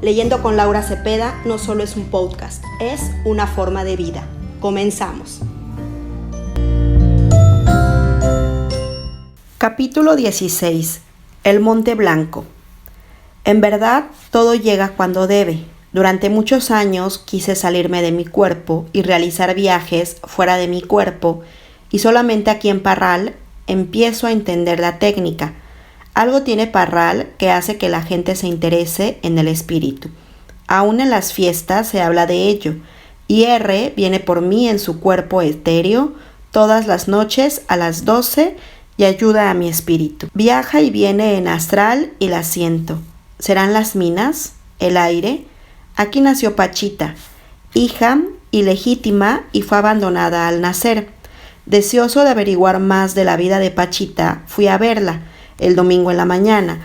Leyendo con Laura Cepeda no solo es un podcast, es una forma de vida. Comenzamos. Capítulo 16. El Monte Blanco. En verdad, todo llega cuando debe. Durante muchos años quise salirme de mi cuerpo y realizar viajes fuera de mi cuerpo, y solamente aquí en Parral empiezo a entender la técnica. Algo tiene Parral que hace que la gente se interese en el espíritu. Aún en las fiestas se habla de ello, y R viene por mí en su cuerpo etéreo todas las noches a las 12 y ayuda a mi espíritu. Viaja y viene en astral y la siento. ¿Serán las minas? ¿El aire? Aquí nació Pachita, hija ilegítima, y fue abandonada al nacer. Deseoso de averiguar más de la vida de Pachita, fui a verla el domingo en la mañana,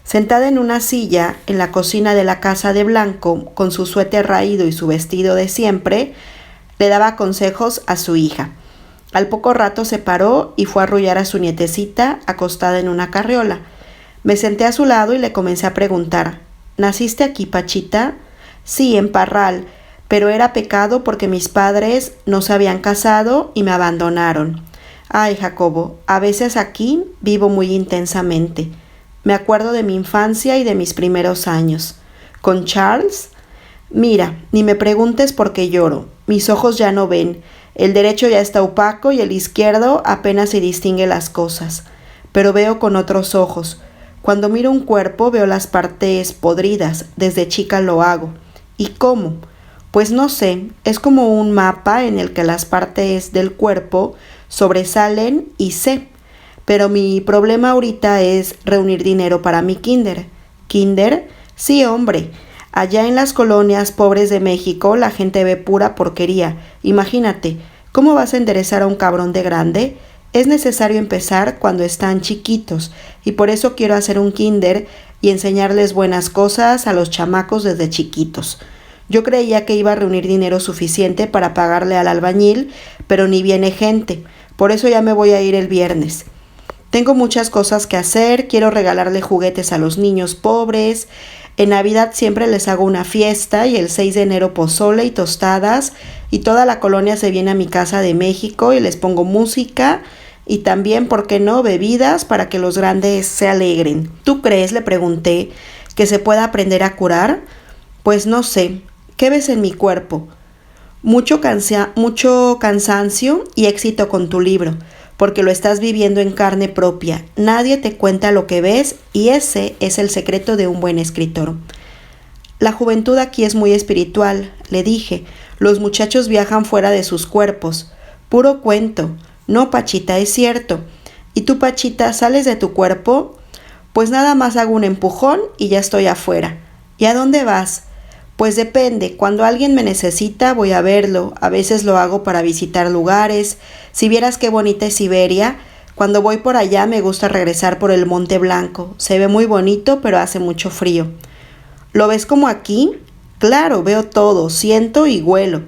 sentada en una silla en la cocina de la casa de Blanco, con su suéter raído y su vestido de siempre, le daba consejos a su hija. Al poco rato se paró y fue a arrullar a su nietecita acostada en una carriola. Me senté a su lado y le comencé a preguntar: ¿naciste aquí, Pachita? Sí, en Parral, pero era pecado porque mis padres no se habían casado y me abandonaron. Ay, Jacobo, a veces aquí vivo muy intensamente. Me acuerdo de mi infancia y de mis primeros años. ¿Con Charles? Mira, ni me preguntes por qué lloro. Mis ojos ya no ven. El derecho ya está opaco y el izquierdo apenas se distingue las cosas. Pero veo con otros ojos. Cuando miro un cuerpo veo las partes podridas. Desde chica lo hago. ¿Y cómo? Pues no sé, es como un mapa en el que las partes del cuerpo sobresalen y sé. Pero mi problema ahorita es reunir dinero para mi kinder. ¿Kinder? Sí, hombre. Allá en las colonias pobres de México la gente ve pura porquería. Imagínate, ¿cómo vas a enderezar a un cabrón de grande? Es necesario empezar cuando están chiquitos, y por eso quiero hacer un kinder y enseñarles buenas cosas a los chamacos desde chiquitos. Yo creía que iba a reunir dinero suficiente para pagarle al albañil, pero ni viene gente. Por eso ya me voy a ir el viernes. Tengo muchas cosas que hacer, quiero regalarle juguetes a los niños pobres. En Navidad siempre les hago una fiesta y el 6 de enero pozole y tostadas, y toda la colonia se viene a mi casa de México y les pongo música y también, ¿por qué no?, bebidas para que los grandes se alegren. ¿Tú crees?, le pregunté, ¿que se pueda aprender a curar? Pues no sé. ¿Qué ves en mi cuerpo? Mucho cansancio y éxito con tu libro, porque lo estás viviendo en carne propia. Nadie te cuenta lo que ves y ese es el secreto de un buen escritor. La juventud aquí es muy espiritual, le dije. Los muchachos viajan fuera de sus cuerpos. Puro cuento. No, Pachita, es cierto. ¿Y tú, Pachita, sales de tu cuerpo? Pues nada más hago un empujón y ya estoy afuera. ¿Y a dónde vas? Pues depende, cuando alguien me necesita voy a verlo, a veces lo hago para visitar lugares. Si vieras qué bonita es Siberia, cuando voy por allá me gusta regresar por el Monte Blanco, se ve muy bonito pero hace mucho frío. ¿Lo ves como aquí? Claro, veo todo, siento y huelo.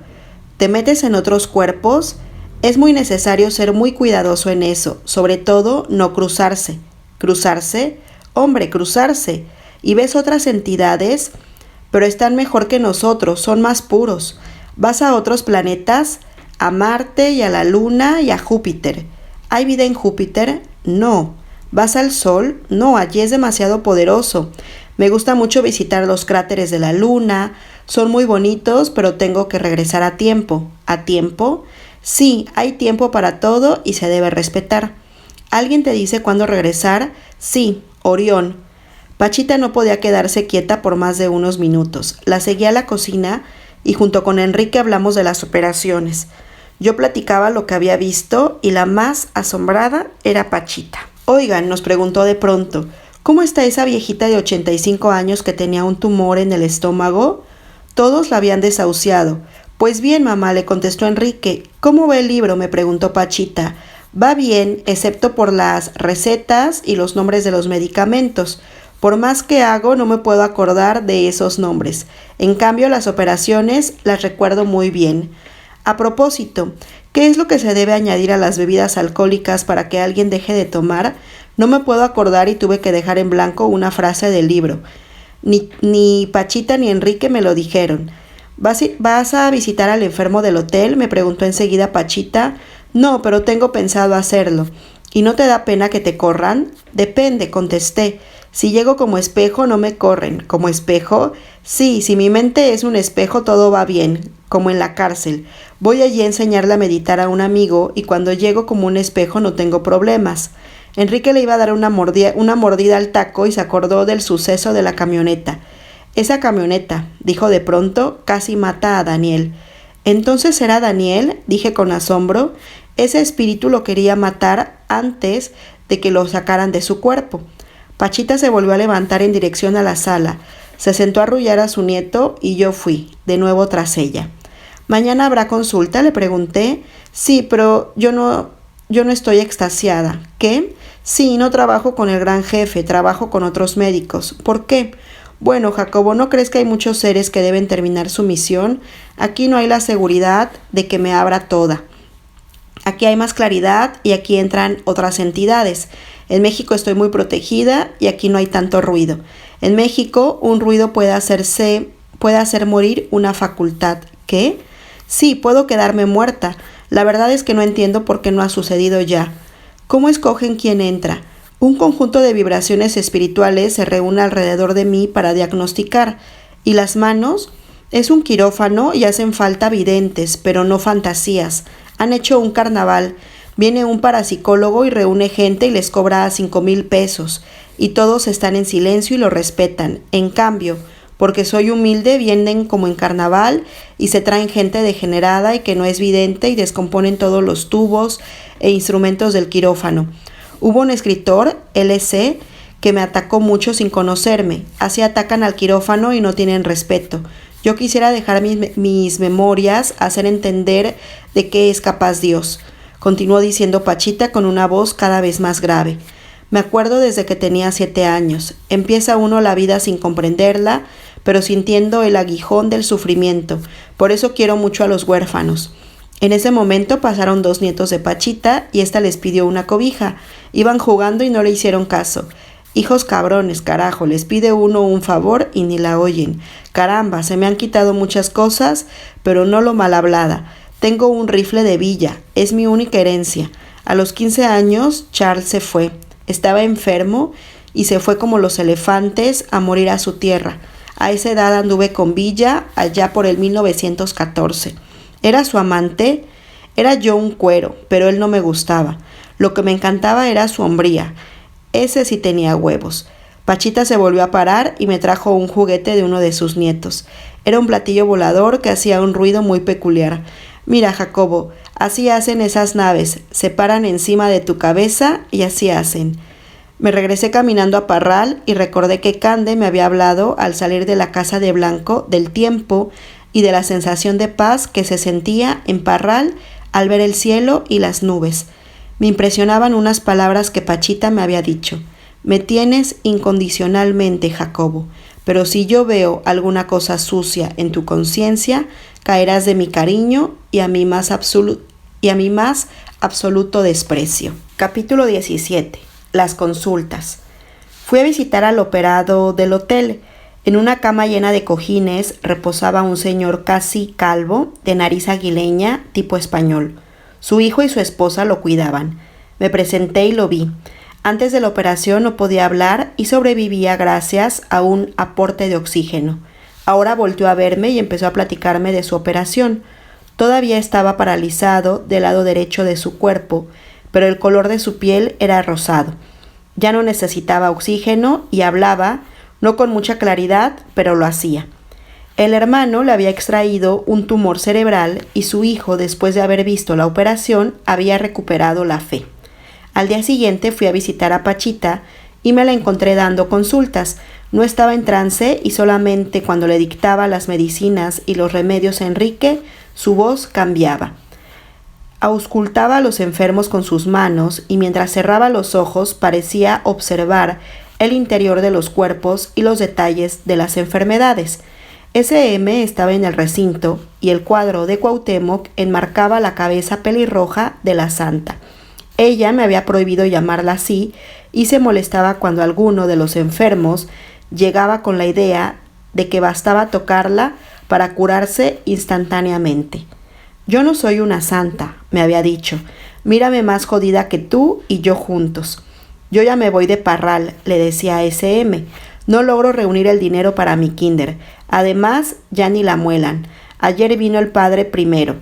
¿Te metes en otros cuerpos? Es muy necesario ser muy cuidadoso en eso, sobre todo no cruzarse. ¿Cruzarse? Hombre, cruzarse. ¿Y ves otras entidades? Pero están mejor que nosotros, son más puros. ¿Vas a otros planetas? A Marte y a la Luna y a Júpiter. ¿Hay vida en Júpiter? No. ¿Vas al Sol? No, allí es demasiado poderoso. Me gusta mucho visitar los cráteres de la Luna. Son muy bonitos, pero tengo que regresar a tiempo. ¿A tiempo? Sí, hay tiempo para todo y se debe respetar. ¿Alguien te dice cuándo regresar? Sí, Orión. Pachita no podía quedarse quieta por más de unos minutos. La seguí a la cocina y junto con Enrique hablamos de las operaciones. Yo platicaba lo que había visto y la más asombrada era Pachita. Oigan, nos preguntó de pronto, ¿cómo está esa viejita de 85 años que tenía un tumor en el estómago? Todos la habían desahuciado. Pues bien, mamá, le contestó Enrique. ¿Cómo va el libro?, me preguntó Pachita. Va bien, excepto por las recetas y los nombres de los medicamentos. Por más que hago, no me puedo acordar de esos nombres. En cambio, las operaciones las recuerdo muy bien. A propósito, ¿qué es lo que se debe añadir a las bebidas alcohólicas para que alguien deje de tomar? No me puedo acordar y tuve que dejar en blanco una frase del libro. Ni Pachita ni Enrique me lo dijeron. ¿Vas a visitar al enfermo del hotel?, me preguntó enseguida Pachita. No, pero tengo pensado hacerlo. ¿Y no te da pena que te corran? Depende, contesté. Si llego como espejo, no me corren. ¿Como espejo? Sí, si mi mente es un espejo, todo va bien, como en la cárcel. Voy allí a enseñarle a meditar a un amigo y cuando llego como un espejo no tengo problemas. Enrique le iba a dar una mordida al taco y se acordó del suceso de la camioneta. Esa camioneta, dijo de pronto, casi mata a Daniel. ¿Entonces era Daniel?, dije con asombro. Ese espíritu lo quería matar antes de que lo sacaran de su cuerpo. Pachita se volvió a levantar en dirección a la sala. Se sentó a arrullar a su nieto y yo fui, de nuevo tras ella. ¿Mañana habrá consulta?, le pregunté. Sí, pero yo no estoy extasiada. ¿Qué? Sí, no trabajo con el gran jefe, trabajo con otros médicos. ¿Por qué? Bueno, Jacobo, ¿no crees que hay muchos seres que deben terminar su misión? Aquí no hay la seguridad de que me abra toda. Aquí hay más claridad y aquí entran otras entidades. En México estoy muy protegida y aquí no hay tanto ruido. En México un ruido puede hacer morir una facultad. ¿Qué? Sí, puedo quedarme muerta. La verdad es que no entiendo por qué no ha sucedido ya. ¿Cómo escogen quién entra? Un conjunto de vibraciones espirituales se reúne alrededor de mí para diagnosticar. ¿Y las manos? Es un quirófano y hacen falta videntes, pero no fantasías. Han hecho un carnaval. Viene un parapsicólogo y reúne gente y les cobra 5,000 pesos. Y todos están en silencio y lo respetan. En cambio, porque soy humilde, vienen como en carnaval y se traen gente degenerada y que no es vidente y descomponen todos los tubos e instrumentos del quirófano. Hubo un escritor, LC, que me atacó mucho sin conocerme. Así atacan al quirófano y no tienen respeto. Yo quisiera dejar mis memorias, hacer entender de qué es capaz Dios. Continuó diciendo Pachita con una voz cada vez más grave. Me acuerdo desde que tenía 7 años. Empieza uno la vida sin comprenderla, pero sintiendo el aguijón del sufrimiento. Por eso quiero mucho a los huérfanos. En ese momento pasaron 2 nietos de Pachita y ésta les pidió una cobija. Iban jugando y no le hicieron caso. Hijos cabrones, carajo, les pide uno un favor y ni la oyen. Caramba, se me han quitado muchas cosas, pero no lo mal hablada. Tengo un rifle de villa, es mi única herencia. A los 15 años, Charles se fue. Estaba enfermo y se fue como los elefantes a morir a su tierra. A esa edad anduve con Villa allá por el 1914. ¿Era su amante? Era yo un cuero, pero él no me gustaba. Lo que me encantaba era su hombría. Ese sí tenía huevos. Pachita se volvió a parar y me trajo un juguete de uno de sus nietos. Era un platillo volador que hacía un ruido muy peculiar. Mira, Jacobo, así hacen esas naves, se paran encima de tu cabeza y así hacen. Me regresé caminando a Parral y recordé que Cande me había hablado al salir de la casa de Blanco del tiempo y de la sensación de paz que se sentía en Parral al ver el cielo y las nubes. Me impresionaban unas palabras que Pachita me había dicho. Me tienes incondicionalmente, Jacobo, pero si yo veo alguna cosa sucia en tu conciencia, caerás de mi cariño y a mi más absoluto desprecio. Capítulo 17. Las consultas. Fui a visitar al operado del hotel. En una cama llena de cojines reposaba un señor casi calvo, de nariz aguileña, tipo español. Su hijo y su esposa lo cuidaban. Me presenté y lo vi. Antes de la operación no podía hablar y sobrevivía gracias a un aporte de oxígeno. Ahora volteó a verme y empezó a platicarme de su operación. Todavía estaba paralizado del lado derecho de su cuerpo, pero el color de su piel era rosado. Ya no necesitaba oxígeno y hablaba, no con mucha claridad, pero lo hacía. El hermano le había extraído un tumor cerebral y su hijo, después de haber visto la operación, había recuperado la fe. Al día siguiente fui a visitar a Pachita y me la encontré dando consultas. No estaba en trance y solamente cuando le dictaba las medicinas y los remedios a Enrique, su voz cambiaba. Auscultaba a los enfermos con sus manos y mientras cerraba los ojos parecía observar el interior de los cuerpos y los detalles de las enfermedades. SM estaba en el recinto y el cuadro de Cuauhtémoc enmarcaba la cabeza pelirroja de la santa. Ella me había prohibido llamarla así y se molestaba cuando alguno de los enfermos llegaba con la idea de que bastaba tocarla para curarse instantáneamente. Yo no soy una santa, me había dicho. Mírame más jodida que tú y yo juntos. Yo ya me voy de parral, le decía a SM. No logro reunir el dinero para mi kinder. Además, ya ni la muelan. Ayer vino el padre primero.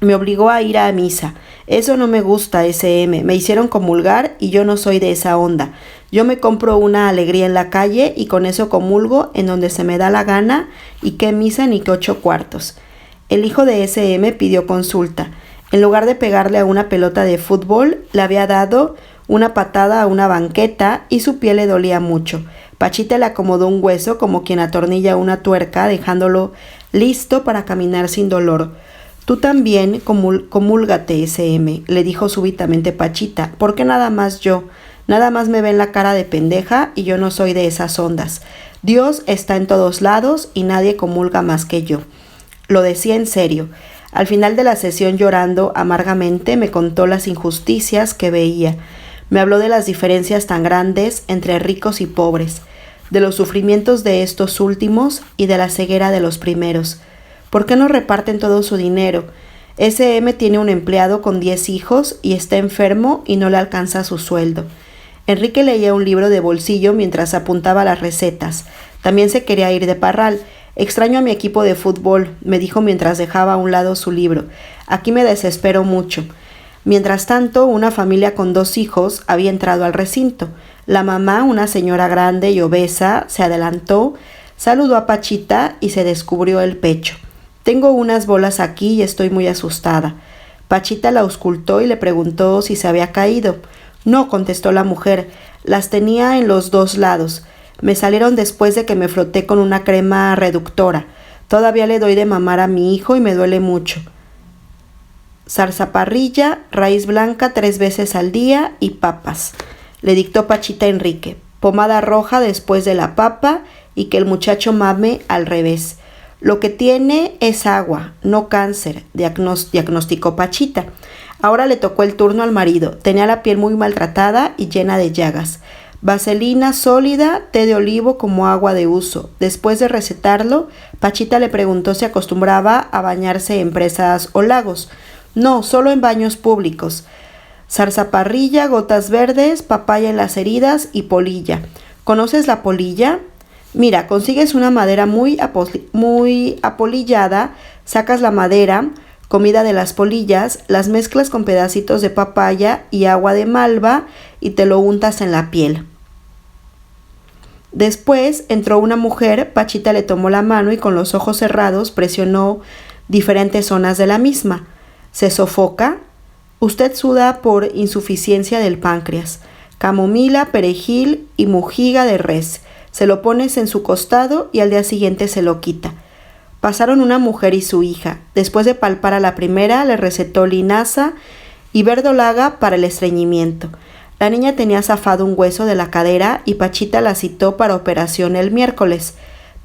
Me obligó a ir a misa. Eso no me gusta, SM. Me hicieron comulgar y yo no soy de esa onda. Yo me compro una alegría en la calle y con eso comulgo en donde se me da la gana y qué misa ni qué 8 cuartos. El hijo de SM pidió consulta. En lugar de pegarle a una pelota de fútbol, le había dado una patada a una banqueta y su pie le dolía mucho. Pachita le acomodó un hueso como quien atornilla una tuerca, dejándolo listo para caminar sin dolor. Tú también comúlgate, SM, le dijo súbitamente Pachita. ¿Por qué nada más yo? Nada más me ven la cara de pendeja y yo no soy de esas ondas. Dios está en todos lados y nadie comulga más que yo. Lo decía en serio. Al final de la sesión, llorando amargamente, me contó las injusticias que veía. Me habló de las diferencias tan grandes entre ricos y pobres, de los sufrimientos de estos últimos y de la ceguera de los primeros. ¿Por qué no reparten todo su dinero? SM tiene un empleado con 10 hijos y está enfermo y no le alcanza su sueldo. Enrique leía un libro de bolsillo mientras apuntaba las recetas. También se quería ir de parral. Extraño a mi equipo de fútbol, me dijo mientras dejaba a un lado su libro. Aquí me desespero mucho. Mientras tanto, una familia con 2 hijos había entrado al recinto. La mamá, una señora grande y obesa, se adelantó, saludó a Pachita y se descubrió el pecho. Tengo unas bolas aquí y estoy muy asustada. Pachita la auscultó y le preguntó si se había caído. No, contestó la mujer, las tenía en los 2 lados. Me salieron después de que me froté con una crema reductora. Todavía le doy de mamar a mi hijo y me duele mucho. Zarzaparrilla, raíz blanca 3 veces al día y papas. Le dictó Pachita a Enrique. Pomada roja después de la papa y que el muchacho mame al revés. Lo que tiene es agua, no cáncer, diagnosticó Pachita. Ahora le tocó el turno al marido. Tenía la piel muy maltratada y llena de llagas. Vaselina sólida, té de olivo como agua de uso. Después de recetarlo, Pachita le preguntó si acostumbraba a bañarse en presas o lagos. No, solo en baños públicos. Zarzaparrilla, gotas verdes, papaya en las heridas y polilla. ¿Conoces la polilla? Mira, consigues una madera muy apolillada, sacas la madera, comida de las polillas, las mezclas con pedacitos de papaya y agua de malva y te lo untas en la piel. Después entró una mujer, Pachita le tomó la mano y con los ojos cerrados presionó diferentes zonas de la misma. ¿Se sofoca? Usted suda por insuficiencia del páncreas. Camomila, perejil y mujiga de res. Se lo pones en su costado y al día siguiente se lo quita. Pasaron una mujer y su hija. Después de palpar a la primera, le recetó linaza y verdolaga para el estreñimiento. La niña tenía zafado un hueso de la cadera y Pachita la citó para operación el miércoles.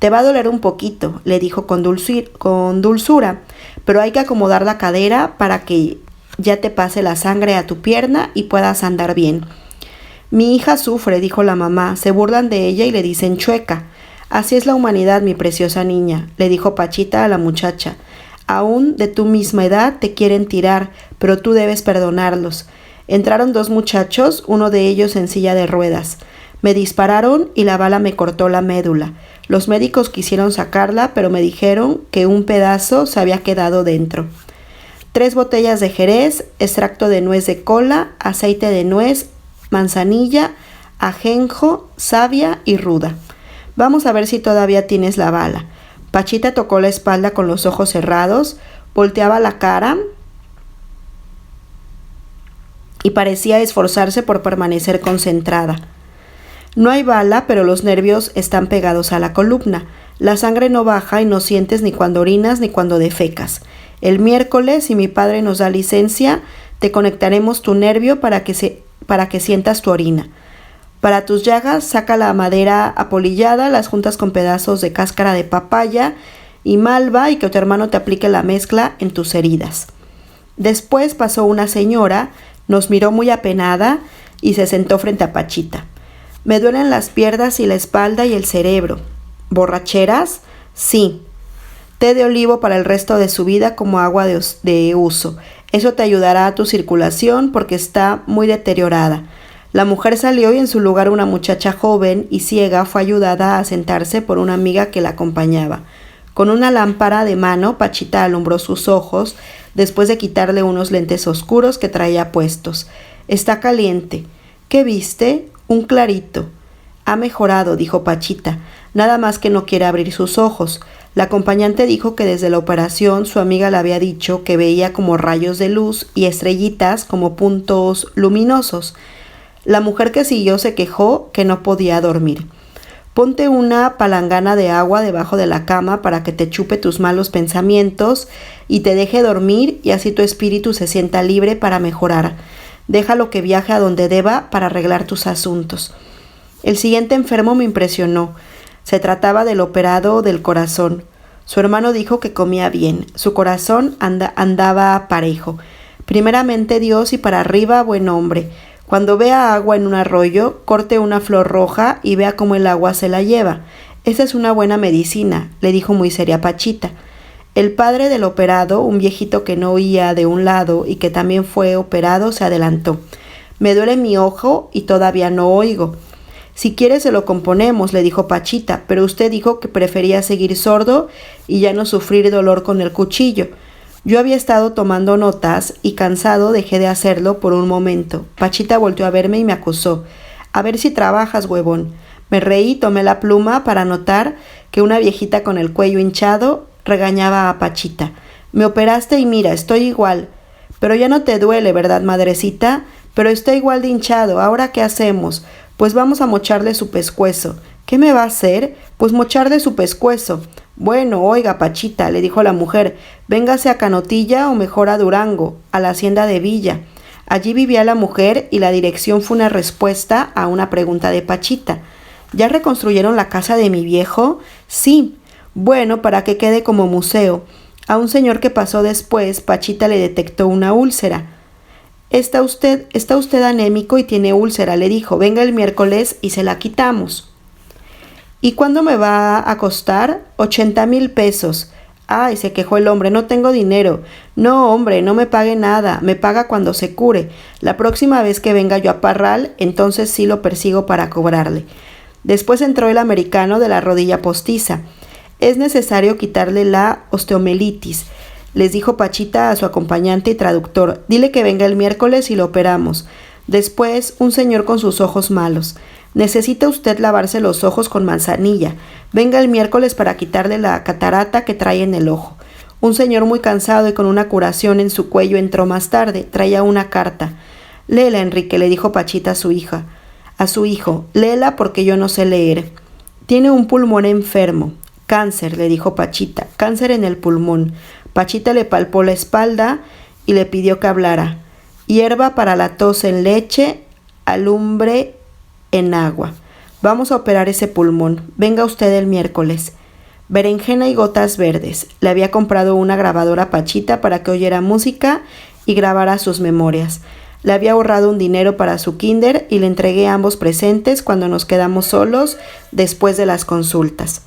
Te va a doler un poquito, le dijo con dulzura, pero hay que acomodar la cadera para que ya te pase la sangre a tu pierna y puedas andar bien. Mi hija sufre, dijo la mamá, se burlan de ella y le dicen chueca. Así es la humanidad, mi preciosa niña, le dijo Pachita a la muchacha. Aún de tu misma edad te quieren tirar, pero tú debes perdonarlos. Entraron 2 muchachos, uno de ellos en silla de ruedas. Me dispararon y la bala me cortó la médula. Los médicos quisieron sacarla, pero me dijeron que un pedazo se había quedado dentro. 3 botellas de jerez, extracto de nuez de cola, aceite de nuez, manzanilla, ajenjo, savia y ruda. Vamos a ver si todavía tienes la bala. Pachita tocó la espalda con los ojos cerrados, volteaba la cara y parecía esforzarse por permanecer concentrada. No hay bala, pero los nervios están pegados a la columna. La sangre no baja y no sientes ni cuando orinas ni cuando defecas. El miércoles, si mi padre nos da licencia, te conectaremos tu nervio para que sientas tu orina. Para tus llagas, saca la madera apolillada, las juntas con pedazos de cáscara de papaya y malva y que tu hermano te aplique la mezcla en tus heridas. Después pasó una señora, nos miró muy apenada y se sentó frente a Pachita. Me duelen las piernas y la espalda y el cerebro. ¿Borracheras? Sí. Té de olivo para el resto de su vida como agua de uso. Eso te ayudará a tu circulación porque está muy deteriorada. La mujer salió y en su lugar una muchacha joven y ciega fue ayudada a sentarse por una amiga que la acompañaba. Con una lámpara de mano, Pachita alumbró sus ojos después de quitarle unos lentes oscuros que traía puestos. Está caliente. ¿Qué viste? Un clarito. Ha mejorado, dijo Pachita, nada más que no quiere abrir sus ojos. La acompañante dijo que desde la operación su amiga le había dicho que veía como rayos de luz y estrellitas como puntos luminosos. La mujer que siguió se quejó que no podía dormir. Ponte una palangana de agua debajo de la cama para que te chupe tus malos pensamientos y te deje dormir y así tu espíritu se sienta libre para mejorar. Déjalo que viaje a donde deba para arreglar tus asuntos. El siguiente enfermo me impresionó. Se trataba del operado del corazón. Su hermano dijo que comía bien. Su corazón andaba parejo. Primeramente Dios y para arriba buen hombre. Cuando vea agua en un arroyo, corte una flor roja y vea cómo el agua se la lleva. Esa es una buena medicina, le dijo muy seria Pachita. El padre del operado, un viejito que no oía de un lado y que también fue operado, se adelantó. Me duele mi ojo y todavía no oigo. Si quiere se lo componemos, le dijo Pachita, pero usted dijo que prefería seguir sordo y ya no sufrir dolor con el cuchillo. Yo había estado tomando notas y cansado dejé de hacerlo por un momento. Pachita volteó a verme y me acusó. A ver si trabajas, huevón. Me reí y tomé la pluma para notar que una viejita con el cuello hinchado regañaba a Pachita. Me operaste y mira, estoy igual. Pero ya no te duele, ¿verdad, madrecita? Pero está igual de hinchado. ¿Ahora qué hacemos? Pues vamos a mocharle su pescuezo. ¿Qué me va a hacer? Pues mocharle su pescuezo. Bueno, oiga, Pachita, le dijo la mujer, véngase a Canotilla o mejor a Durango, a la hacienda de Villa. Allí vivía la mujer y la dirección fue una respuesta a una pregunta de Pachita. ¿Ya reconstruyeron la casa de mi viejo? Sí. Bueno, para que quede como museo. A un señor que pasó después, Pachita le detectó una úlcera. Está usted anémico y tiene úlcera, le dijo. Venga el miércoles y se la quitamos. ¿Y cuándo me va a costar? 80,000 pesos. Ay, se quejó el hombre, no tengo dinero. No, hombre, no me pague nada, me paga cuando se cure. La próxima vez que venga yo a Parral, entonces sí lo persigo para cobrarle. Después entró el americano de la rodilla postiza. Es necesario quitarle la osteomelitis, les dijo Pachita a su acompañante y traductor. Dile que venga el miércoles y lo operamos. Después, un señor con sus ojos malos. Necesita usted lavarse los ojos con manzanilla. Venga el miércoles para quitarle la catarata que trae en el ojo. Un señor muy cansado y con una curación en su cuello entró más tarde. Traía una carta. Léela, Enrique, le dijo Pachita a su hija. A su hijo, léela porque yo no sé leer. Tiene un pulmón enfermo. Cáncer, le dijo Pachita. Cáncer en el pulmón. Pachita le palpó la espalda y le pidió que hablara. Hierba para la tos en leche, alumbre en agua. Vamos a operar ese pulmón. Venga usted el miércoles. Berenjena y gotas verdes. Le había comprado una grabadora a Pachita para que oyera música y grabara sus memorias. Le había ahorrado un dinero para su kinder y le entregué ambos presentes cuando nos quedamos solos después de las consultas.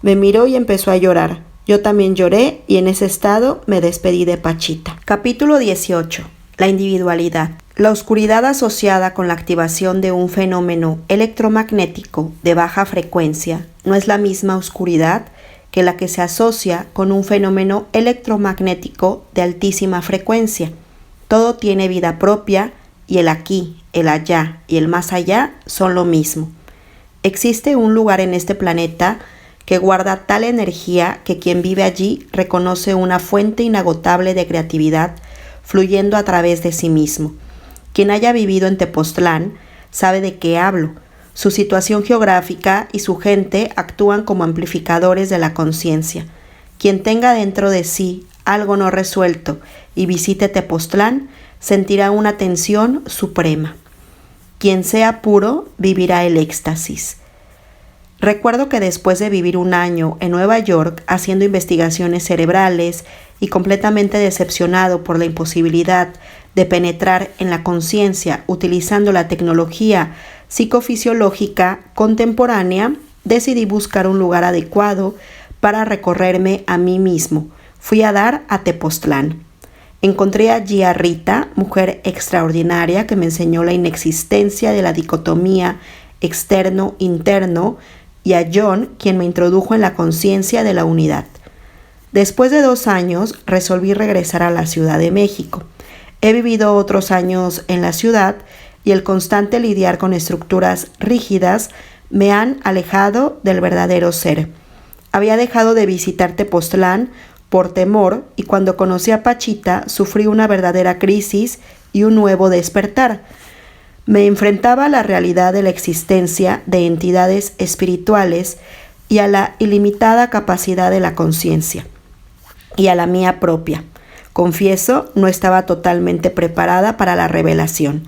Me miró y empezó a llorar. Yo también lloré y en ese estado me despedí de Pachita. Capítulo 18. La individualidad. La oscuridad asociada con la activación de un fenómeno electromagnético de baja frecuencia no es la misma oscuridad que la que se asocia con un fenómeno electromagnético de altísima frecuencia. Todo tiene vida propia y el aquí, el allá y el más allá son lo mismo. Existe un lugar en este planeta que guarda tal energía que quien vive allí reconoce una fuente inagotable de creatividad fluyendo a través de sí mismo. Quien haya vivido en Tepoztlán sabe de qué hablo. Su situación geográfica y su gente actúan como amplificadores de la conciencia. Quien tenga dentro de sí algo no resuelto y visite Tepoztlán sentirá una tensión suprema. Quien sea puro vivirá el éxtasis. Recuerdo que después de vivir un año en Nueva York haciendo investigaciones cerebrales y completamente decepcionado por la imposibilidad de penetrar en la conciencia utilizando la tecnología psicofisiológica contemporánea, decidí buscar un lugar adecuado para recorrerme a mí mismo. Fui a dar a Tepoztlán. Encontré allí a Rita, mujer extraordinaria que me enseñó la inexistencia de la dicotomía externo-interno, y a John, quien me introdujo en la conciencia de la unidad. Después de 2 años, resolví regresar a la Ciudad de México. He vivido otros años en la ciudad y el constante lidiar con estructuras rígidas me han alejado del verdadero ser. Había dejado de visitar Tepoztlán por temor, y cuando conocí a Pachita sufrí una verdadera crisis y un nuevo despertar. Me enfrentaba a la realidad de la existencia de entidades espirituales y a la ilimitada capacidad de la conciencia, y a la mía propia. Confieso, no estaba totalmente preparada para la revelación.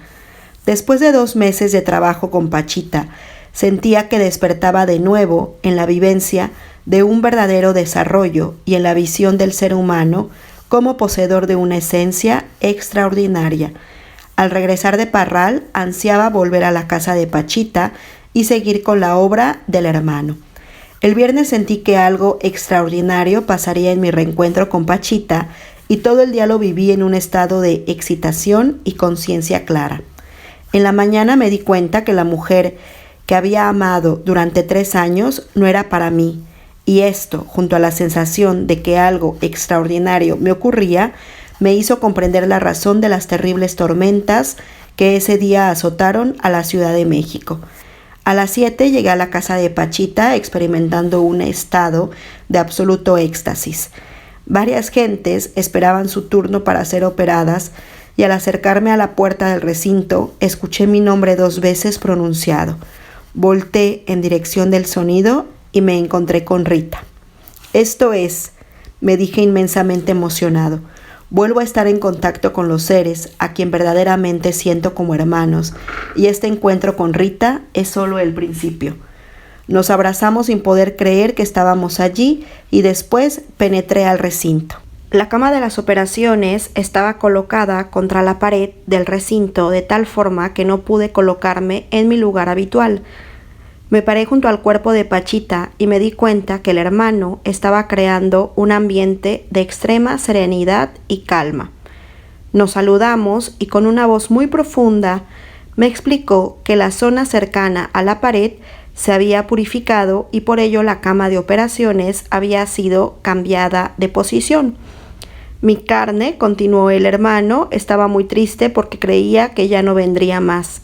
Después de 2 meses de trabajo con Pachita, sentía que despertaba de nuevo en la vivencia de un verdadero desarrollo y en la visión del ser humano como poseedor de una esencia extraordinaria. Al regresar de Parral, ansiaba volver a la casa de Pachita y seguir con la obra del hermano. El viernes sentí que algo extraordinario pasaría en mi reencuentro con Pachita, y todo el día lo viví en un estado de excitación y conciencia clara. En la mañana me di cuenta que la mujer que había amado durante 3 años no era para mí, y esto, junto a la sensación de que algo extraordinario me ocurría, me hizo comprender la razón de las terribles tormentas que ese día azotaron a la Ciudad de México. A las 7 llegué a la casa de Pachita experimentando un estado de absoluto éxtasis. Varias gentes esperaban su turno para ser operadas, y al acercarme a la puerta del recinto escuché mi nombre 2 veces pronunciado. Volté en dirección del sonido y me encontré con Rita. «Esto es», me dije inmensamente emocionado. «Vuelvo a estar en contacto con los seres a quien verdaderamente siento como hermanos, y este encuentro con Rita es solo el principio». Nos abrazamos sin poder creer que estábamos allí, y después penetré al recinto. La cama de las operaciones estaba colocada contra la pared del recinto de tal forma que no pude colocarme en mi lugar habitual. Me paré junto al cuerpo de Pachita y me di cuenta que el hermano estaba creando un ambiente de extrema serenidad y calma. Nos saludamos y con una voz muy profunda me explicó que la zona cercana a la pared se había purificado y por ello la cama de operaciones había sido cambiada de posición. Mi carne, continuó el hermano, estaba muy triste porque creía que ya no vendría más.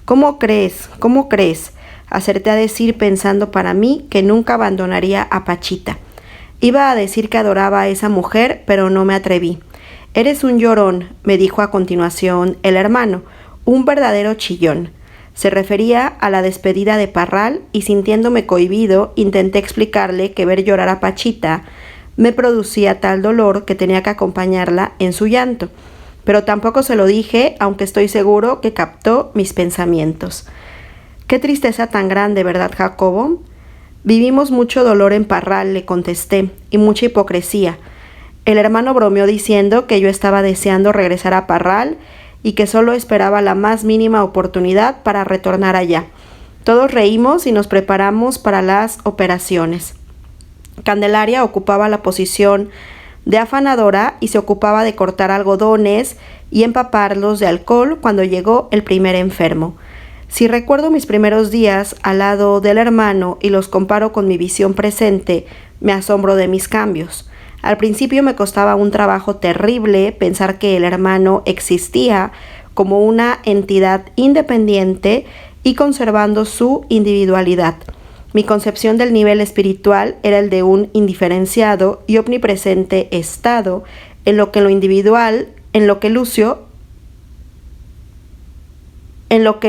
¿Cómo crees? ¿Cómo crees? Acerté a decir pensando para mí que nunca abandonaría a Pachita. Iba a decir que adoraba a esa mujer, pero no me atreví. Eres un llorón, me dijo a continuación el hermano, un verdadero chillón. Se refería a la despedida de Parral y sintiéndome cohibido, intenté explicarle que ver llorar a Pachita me producía tal dolor que tenía que acompañarla en su llanto. Pero tampoco se lo dije, aunque estoy seguro que captó mis pensamientos. «Qué tristeza tan grande, ¿verdad, Jacobo?» «Vivimos mucho dolor en Parral», le contesté, «y mucha hipocresía». El hermano bromeó diciendo que yo estaba deseando regresar a Parral y que solo esperaba la más mínima oportunidad para retornar allá. Todos reímos y nos preparamos para las operaciones. Candelaria ocupaba la posición de afanadora y se ocupaba de cortar algodones y empaparlos de alcohol cuando llegó el primer enfermo. Si recuerdo mis primeros días al lado del hermano y los comparo con mi visión presente, me asombro de mis cambios. Al principio me costaba un trabajo terrible pensar que el hermano existía como una entidad independiente y conservando su individualidad. Mi concepción del nivel espiritual era el de un indiferenciado y omnipresente estado, en lo que lo individual, en lo que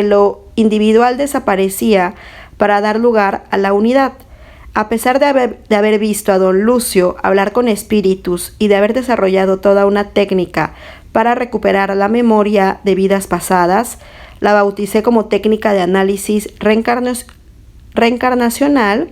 lo individual desaparecía para dar lugar a la unidad. A pesar de haber visto a don Lucio hablar con espíritus y de haber desarrollado toda una técnica para recuperar la memoria de vidas pasadas, la bauticé como técnica de análisis reencarnacional,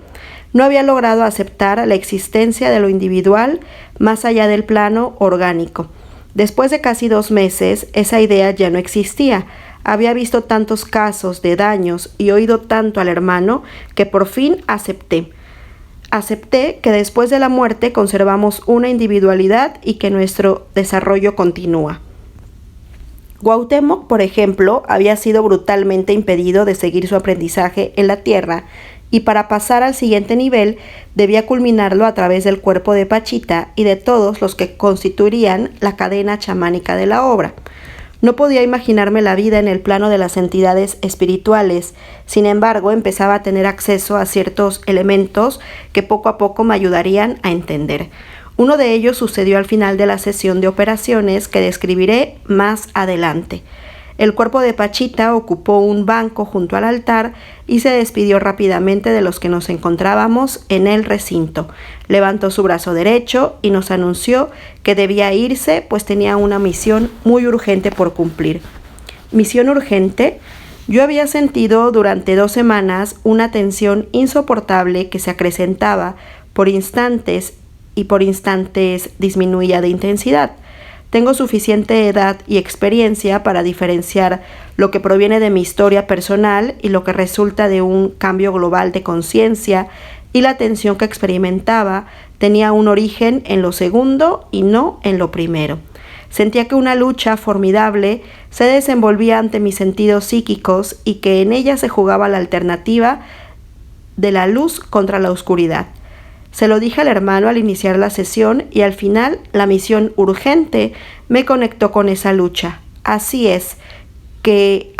no había logrado aceptar la existencia de lo individual más allá del plano orgánico. Después de casi 2 meses, esa idea ya no existía. Había visto tantos casos de daños y oído tanto al hermano que por fin acepté. Acepté que después de la muerte conservamos una individualidad y que nuestro desarrollo continúa. Cuauhtémoc, por ejemplo, había sido brutalmente impedido de seguir su aprendizaje en la Tierra y para pasar al siguiente nivel debía culminarlo a través del cuerpo de Pachita y de todos los que constituirían la cadena chamánica de la obra. No podía imaginarme la vida en el plano de las entidades espirituales, sin embargo empezaba a tener acceso a ciertos elementos que poco a poco me ayudarían a entender. Uno de ellos sucedió al final de la sesión de operaciones que describiré más adelante. El cuerpo de Pachita ocupó un banco junto al altar y se despidió rápidamente de los que nos encontrábamos en el recinto. Levantó su brazo derecho y nos anunció que debía irse, pues tenía una misión muy urgente por cumplir. ¿Misión urgente? Yo había sentido durante 2 semanas una tensión insoportable que se acrecentaba por instantes y por instantes disminuía de intensidad. Tengo suficiente edad y experiencia para diferenciar lo que proviene de mi historia personal y lo que resulta de un cambio global de conciencia, y la tensión que experimentaba tenía un origen en lo segundo y no en lo primero. Sentía que una lucha formidable se desenvolvía ante mis sentidos psíquicos y que en ella se jugaba la alternativa de la luz contra la oscuridad. Se lo dije al hermano al iniciar la sesión y al final la misión urgente me conectó con esa lucha. Así es que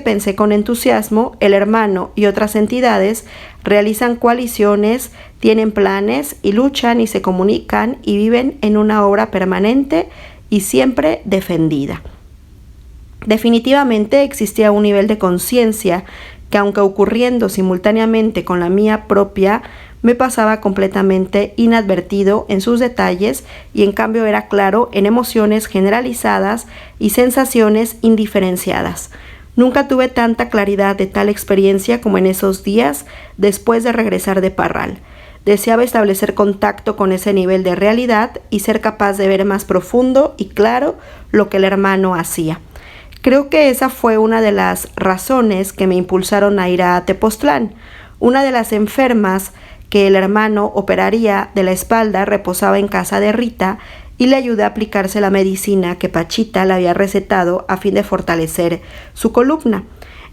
pensé con entusiasmo, el hermano y otras entidades realizan coaliciones, tienen planes y luchan y se comunican y viven en una obra permanente y siempre defendida. Definitivamente existía un nivel de conciencia que, aunque ocurriendo simultáneamente con la mía propia, me pasaba completamente inadvertido en sus detalles y en cambio era claro en emociones generalizadas y sensaciones indiferenciadas. Nunca tuve tanta claridad de tal experiencia como en esos días después de regresar de Parral. Deseaba establecer contacto con ese nivel de realidad y ser capaz de ver más profundo y claro lo que el hermano hacía. Creo que esa fue una de las razones que me impulsaron a ir a Tepoztlán. Una de las enfermas que el hermano operaría de la espalda reposaba en casa de Rita y le ayudé a aplicarse la medicina que Pachita le había recetado a fin de fortalecer su columna.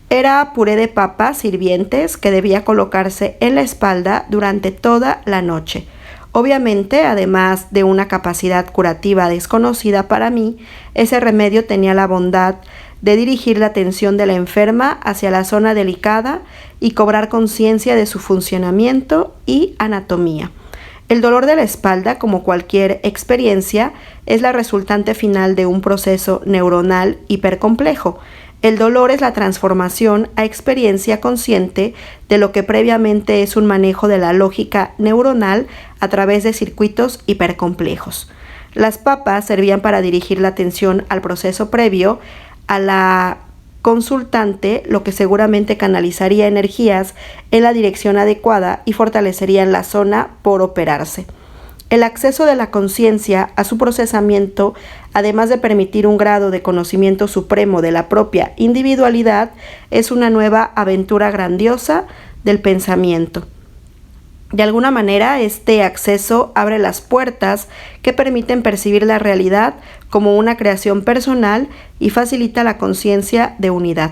Era puré de papas hirvientes que debía colocarse en la espalda durante toda la noche. Obviamente, además de una capacidad curativa desconocida para mí, ese remedio tenía la bondad de dirigir la atención de la enferma hacia la zona delicada y cobrar conciencia de su funcionamiento y anatomía. El dolor de la espalda, como cualquier experiencia, es la resultante final de un proceso neuronal hipercomplejo. El dolor es la transformación a experiencia consciente de lo que previamente es un manejo de la lógica neuronal a través de circuitos hipercomplejos. Las papas servían para dirigir la atención al proceso previo a la consultante, lo que seguramente canalizaría energías en la dirección adecuada y fortalecería la zona por operarse. El acceso de la conciencia a su procesamiento, además de permitir un grado de conocimiento supremo de la propia individualidad, es una nueva aventura grandiosa del pensamiento. De alguna manera, este acceso abre las puertas que permiten percibir la realidad como una creación personal y facilita la conciencia de unidad.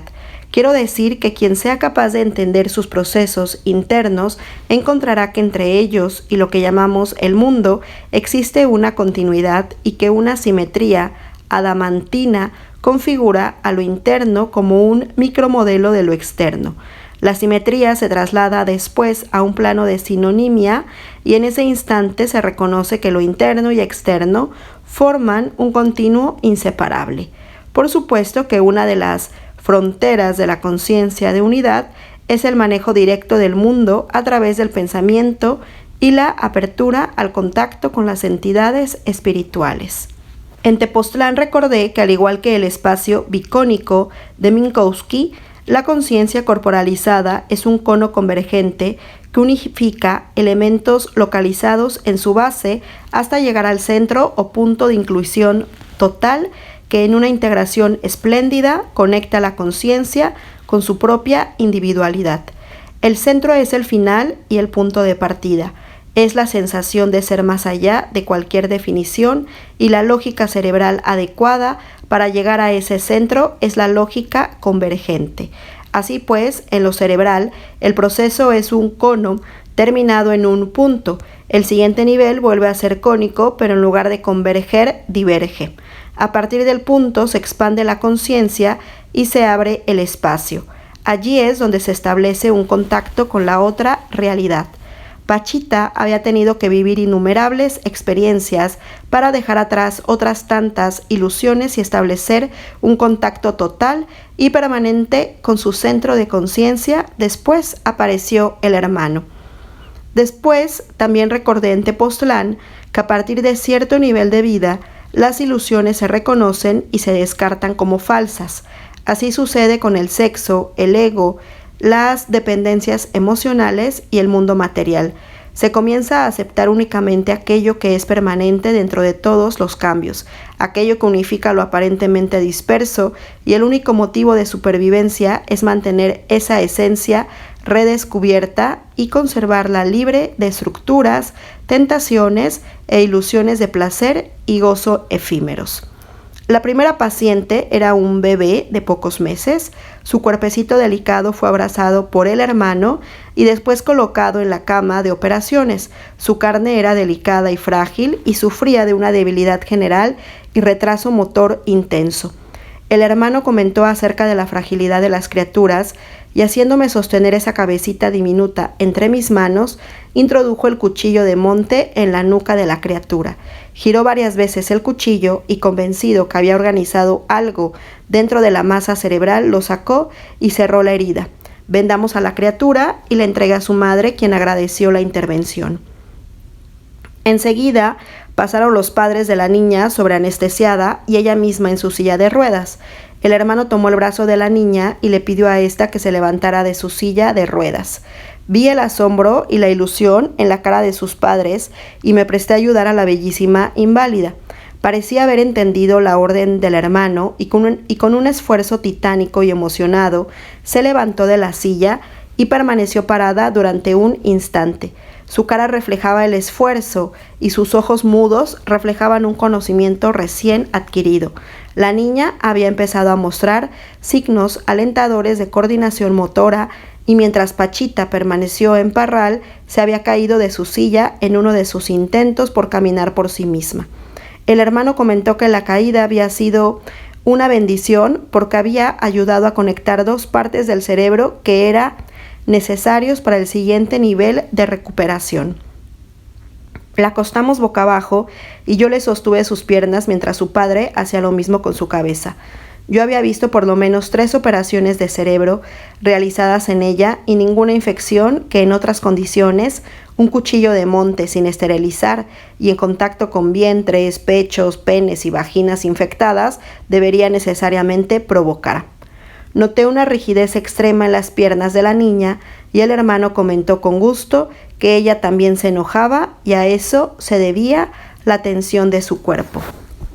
Quiero decir que quien sea capaz de entender sus procesos internos encontrará que entre ellos y lo que llamamos el mundo existe una continuidad y que una simetría adamantina configura a lo interno como un micromodelo de lo externo. La simetría se traslada después a un plano de sinonimia y en ese instante se reconoce que lo interno y externo forman un continuo inseparable. Por supuesto que una de las fronteras de la conciencia de unidad es el manejo directo del mundo a través del pensamiento y la apertura al contacto con las entidades espirituales. En Tepoztlán recordé que al igual que el espacio bicónico de Minkowski, la conciencia corporalizada es un cono convergente que unifica elementos localizados en su base hasta llegar al centro o punto de inclusión total que en una integración espléndida conecta la conciencia con su propia individualidad. El centro es el final y el punto de partida. Es la sensación de ser más allá de cualquier definición y la lógica cerebral adecuada para llegar a ese centro es la lógica convergente. Así pues, en lo cerebral, el proceso es un cono terminado en un punto. El siguiente nivel vuelve a ser cónico, pero en lugar de converger, diverge. A partir del punto se expande la conciencia y se abre el espacio. Allí es donde se establece un contacto con la otra realidad. Pachita había tenido que vivir innumerables experiencias para dejar atrás otras tantas ilusiones y establecer un contacto total y permanente con su centro de conciencia. Después apareció el hermano. Después también recordé en Tepoztlán que a partir de cierto nivel de vida, las ilusiones se reconocen y se descartan como falsas. Así sucede con el sexo, el ego, las dependencias emocionales y el mundo material. Se comienza a aceptar únicamente aquello que es permanente dentro de todos los cambios, aquello que unifica lo aparentemente disperso, y el único motivo de supervivencia es mantener esa esencia redescubierta y conservarla libre de estructuras, tentaciones e ilusiones de placer y gozo efímeros. La primera paciente era un bebé de pocos meses. Su cuerpecito delicado fue abrazado por el hermano y después colocado en la cama de operaciones. Su carne era delicada y frágil y sufría de una debilidad general y retraso motor intenso. El hermano comentó acerca de la fragilidad de las criaturas y, haciéndome sostener esa cabecita diminuta entre mis manos, introdujo el cuchillo de monte en la nuca de la criatura. Giró varias veces el cuchillo y, convencido que había organizado algo dentro de la masa cerebral, lo sacó y cerró la herida. Vendamos a la criatura y la entregué a su madre, quien agradeció la intervención. Enseguida pasaron los padres de la niña sobreanestesiada y ella misma en su silla de ruedas. El hermano tomó el brazo de la niña y le pidió a ésta que se levantara de su silla de ruedas. Vi el asombro y la ilusión en la cara de sus padres y me presté a ayudar a la bellísima inválida. Parecía haber entendido la orden del hermano y con un esfuerzo titánico y emocionado se levantó de la silla y permaneció parada durante un instante. Su cara reflejaba el esfuerzo y sus ojos mudos reflejaban un conocimiento recién adquirido. La niña había empezado a mostrar signos alentadores de coordinación motora y mientras Pachita permaneció en parral, se había caído de su silla en uno de sus intentos por caminar por sí misma. El hermano comentó que la caída había sido una bendición porque había ayudado a conectar dos partes del cerebro que eran necesarios para el siguiente nivel de recuperación. La acostamos boca abajo y yo le sostuve sus piernas mientras su padre hacía lo mismo con su cabeza. Yo había visto por lo menos 3 operaciones de cerebro realizadas en ella y ninguna infección que en otras condiciones un cuchillo de monte sin esterilizar y en contacto con vientres, pechos, penes y vaginas infectadas debería necesariamente provocar. Noté una rigidez extrema en las piernas de la niña y el hermano comentó con gusto que ella también se enojaba y a eso se debía la tensión de su cuerpo.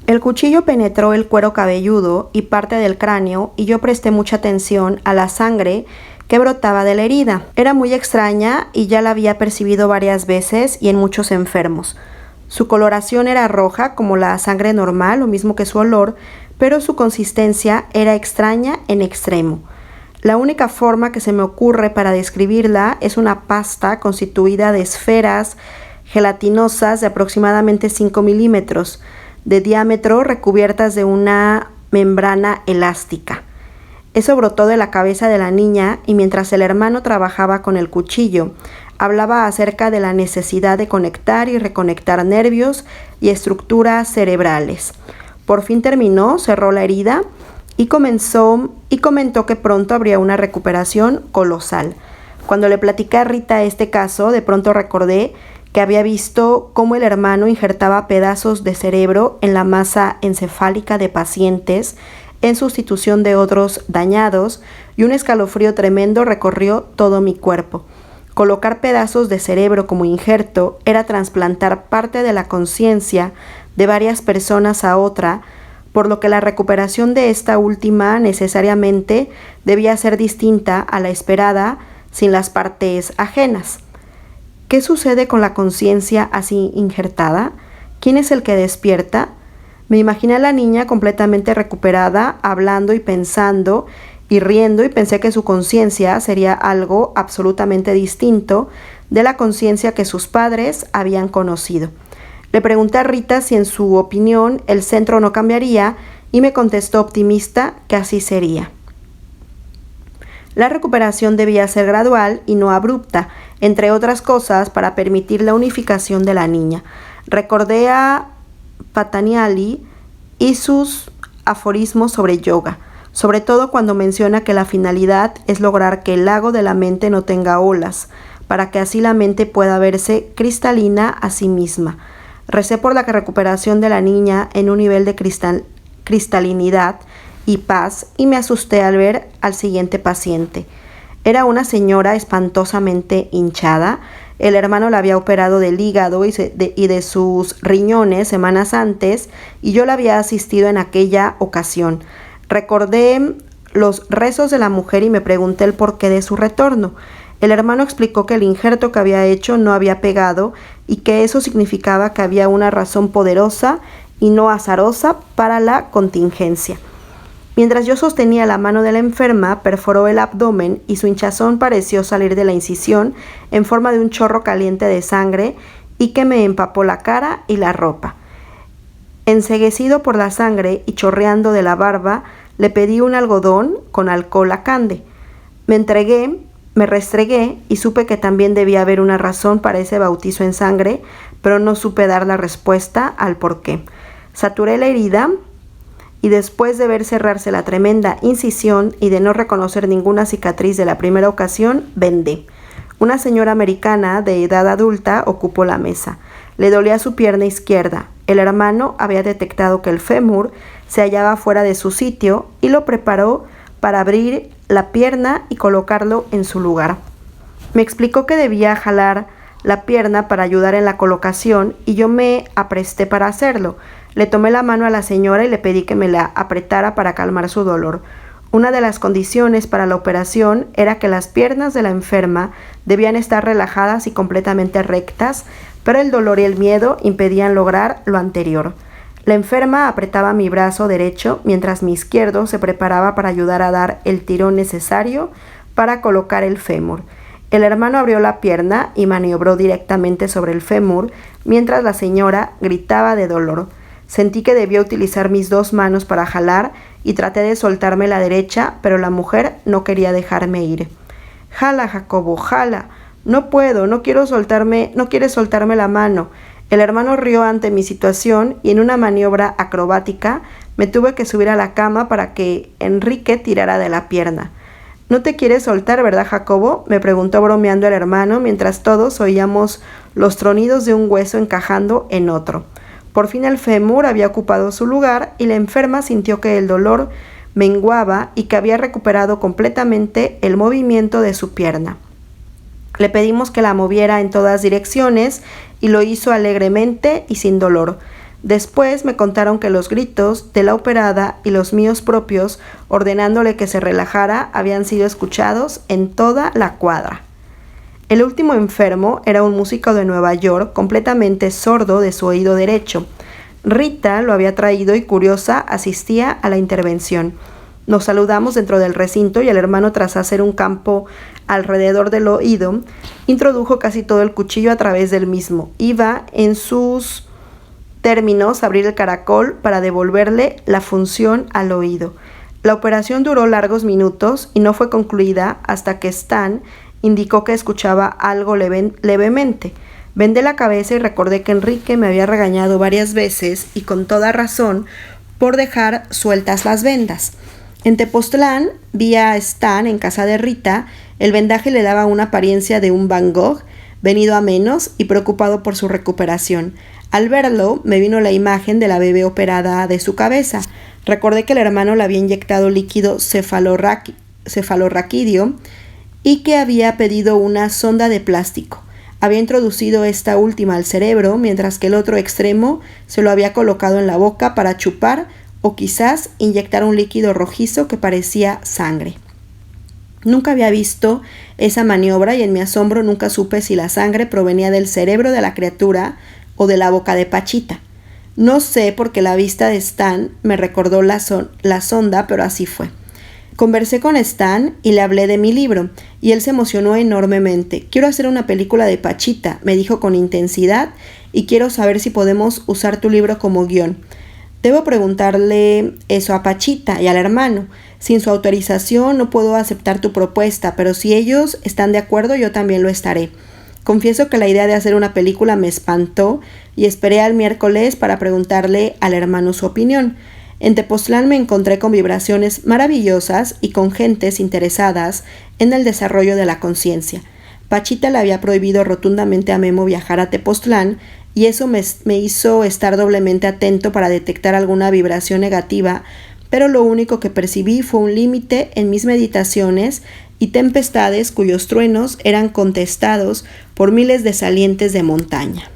El cuchillo penetró el cuero cabelludo y parte del cráneo y yo presté mucha atención a la sangre que brotaba de la herida. Era muy extraña y ya la había percibido varias veces y en muchos enfermos. Su coloración era roja como la sangre normal, lo mismo que su olor, pero su consistencia era extraña en extremo. La única forma que se me ocurre para describirla es una pasta constituida de esferas gelatinosas de aproximadamente 5 milímetros de diámetro recubiertas de una membrana elástica. Eso brotó de la cabeza de la niña y mientras el hermano trabajaba con el cuchillo, hablaba acerca de la necesidad de conectar y reconectar nervios y estructuras cerebrales. Por fin terminó, cerró la herida y comentó que pronto habría una recuperación colosal. Cuando le platicé a Rita este caso, de pronto recordé que había visto cómo el hermano injertaba pedazos de cerebro en la masa encefálica de pacientes en sustitución de otros dañados y un escalofrío tremendo recorrió todo mi cuerpo. Colocar pedazos de cerebro como injerto era trasplantar parte de la conciencia de varias personas a otra por lo que la recuperación de esta última necesariamente debía ser distinta a la esperada sin las partes ajenas. ¿Qué sucede con la conciencia así injertada? ¿Quién es el que despierta? Me imaginé a la niña completamente recuperada, hablando y pensando y riendo, y pensé que su conciencia sería algo absolutamente distinto de la conciencia que sus padres habían conocido. Le pregunté a Rita si en su opinión el centro no cambiaría y me contestó optimista que así sería. La recuperación debía ser gradual y no abrupta, entre otras cosas para permitir la unificación de la niña. Recordé a Patanjali y sus aforismos sobre yoga, sobre todo cuando menciona que la finalidad es lograr que el lago de la mente no tenga olas, para que así la mente pueda verse cristalina a sí misma. Recé por la recuperación de la niña en un nivel de cristalinidad y paz, y me asusté al ver al siguiente paciente. Era una señora espantosamente hinchada. El hermano la había operado del hígado y de sus riñones semanas antes, y yo la había asistido en aquella ocasión. Recordé los rezos de la mujer y me pregunté el porqué de su retorno. El hermano explicó que el injerto que había hecho no había pegado y que eso significaba que había una razón poderosa y no azarosa para la contingencia. Mientras yo sostenía la mano de la enferma, perforó el abdomen y su hinchazón pareció salir de la incisión en forma de un chorro caliente de sangre y que me empapó la cara y la ropa. Enceguecido por la sangre y chorreando de la barba, le pedí un algodón con alcohol Acande. Me restregué y supe que también debía haber una razón para ese bautizo en sangre, pero no supe dar la respuesta al porqué. Saturé la herida y después de ver cerrarse la tremenda incisión y de no reconocer ninguna cicatriz de la primera ocasión, vendé. Una señora americana de edad adulta ocupó la mesa. Le dolía su pierna izquierda. El hermano había detectado que el fémur se hallaba fuera de su sitio y lo preparó para abrir la pierna y colocarlo en su lugar. Me explicó que debía jalar la pierna para ayudar en la colocación y yo me apresté para hacerlo. Le tomé la mano a la señora y le pedí que me la apretara para calmar su dolor. Una de las condiciones para la operación era que las piernas de la enferma debían estar relajadas y completamente rectas, pero el dolor y el miedo impedían lograr lo anterior. La enferma apretaba mi brazo derecho mientras mi izquierdo se preparaba para ayudar a dar el tirón necesario para colocar el fémur. El hermano abrió la pierna y maniobró directamente sobre el fémur mientras la señora gritaba de dolor. Sentí que debía utilizar mis dos manos para jalar y traté de soltarme la derecha, pero la mujer no quería dejarme ir. «Jala, Jacobo, jala. No puedo, no quiere soltarme la mano». El hermano rió ante mi situación y en una maniobra acrobática me tuve que subir a la cama para que Enrique tirara de la pierna. «¿No te quieres soltar, verdad, Jacobo?», me preguntó bromeando el hermano mientras todos oíamos los tronidos de un hueso encajando en otro. Por fin el fémur había ocupado su lugar y la enferma sintió que el dolor menguaba y que había recuperado completamente el movimiento de su pierna. Le pedimos que la moviera en todas direcciones y lo hizo alegremente y sin dolor. Después me contaron que los gritos de la operada y los míos propios ordenándole que se relajara habían sido escuchados en toda la cuadra. El último enfermo era un músico de Nueva York completamente sordo de su oído derecho. Rita lo había traído y curiosa asistía a la intervención. Nos saludamos dentro del recinto y el hermano, tras hacer un campo alrededor del oído, introdujo casi todo el cuchillo a través del mismo. Iba, en sus términos, a abrir el caracol para devolverle la función al oído. La operación duró largos minutos y no fue concluida hasta que Stan indicó que escuchaba algo levemente. Vendé la cabeza y recordé que Enrique me había regañado varias veces y con toda razón por dejar sueltas las vendas. En Tepoztlán vi a Stan en casa de Rita. El vendaje le daba una apariencia de un Van Gogh, venido a menos y preocupado por su recuperación. Al verlo, me vino la imagen de la bebé operada de su cabeza. Recordé que el hermano le había inyectado líquido cefalorraquídeo y que había pedido una sonda de plástico. Había introducido esta última al cerebro, mientras que el otro extremo se lo había colocado en la boca para chupar o quizás inyectar un líquido rojizo que parecía sangre. Nunca había visto esa maniobra y en mi asombro nunca supe si la sangre provenía del cerebro de la criatura o de la boca de Pachita. No sé porque la vista de Stan me recordó la sonda, pero así fue. Conversé con Stan y le hablé de mi libro, y él se emocionó enormemente. Quiero hacer una película de Pachita, me dijo con intensidad, y quiero saber si podemos usar tu libro como guión. Debo preguntarle eso a Pachita y al hermano. Sin su autorización no puedo aceptar tu propuesta, pero si ellos están de acuerdo yo también lo estaré. Confieso que la idea de hacer una película me espantó y esperé al miércoles para preguntarle al hermano su opinión. En Tepoztlán me encontré con vibraciones maravillosas y con gentes interesadas en el desarrollo de la conciencia. Pachita le había prohibido rotundamente a Memo viajar a Tepoztlán y eso me hizo estar doblemente atento para detectar alguna vibración negativa, pero lo único que percibí fue un límite en mis meditaciones y tempestades cuyos truenos eran contestados por miles de salientes de montaña.